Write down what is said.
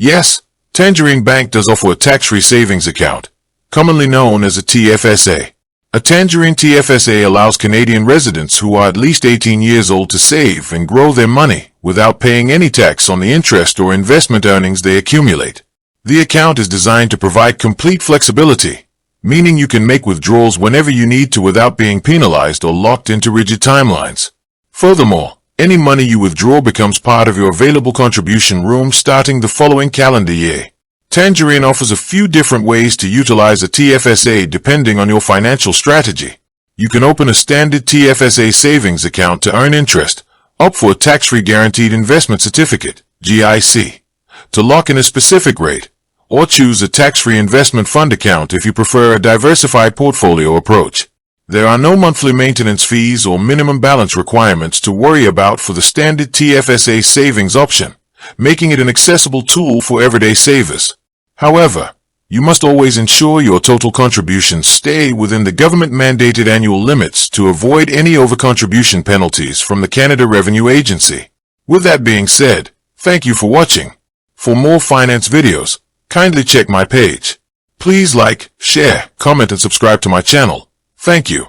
Yes, Tangerine Bank does offer a tax-free savings account, commonly known as a TFSA. A Tangerine TFSA allows Canadian residents who are at least 18 years old to save and grow their money without paying any tax on the interest or investment earnings they accumulate. The account is designed to provide complete flexibility, meaning you can make withdrawals whenever you need to without being penalized or locked into rigid timelines. Furthermore, any money you withdraw becomes part of your available contribution room starting the following calendar year. Tangerine offers a few different ways to utilize a TFSA depending on your financial strategy. You can open a standard TFSA savings account to earn interest, opt for a tax-free guaranteed investment certificate, GIC, to lock in a specific rate, or choose a tax-free investment fund account if you prefer a diversified portfolio approach. There are no monthly maintenance fees or minimum balance requirements to worry about for the standard TFSA savings option, making it an accessible tool for everyday savers. However, you must always ensure your total contributions stay within the government-mandated annual limits to avoid any overcontribution penalties from the Canada Revenue Agency. With that being said, thank you for watching. For more finance videos, kindly check my page. Please like, share, comment and subscribe to my channel. Thank you.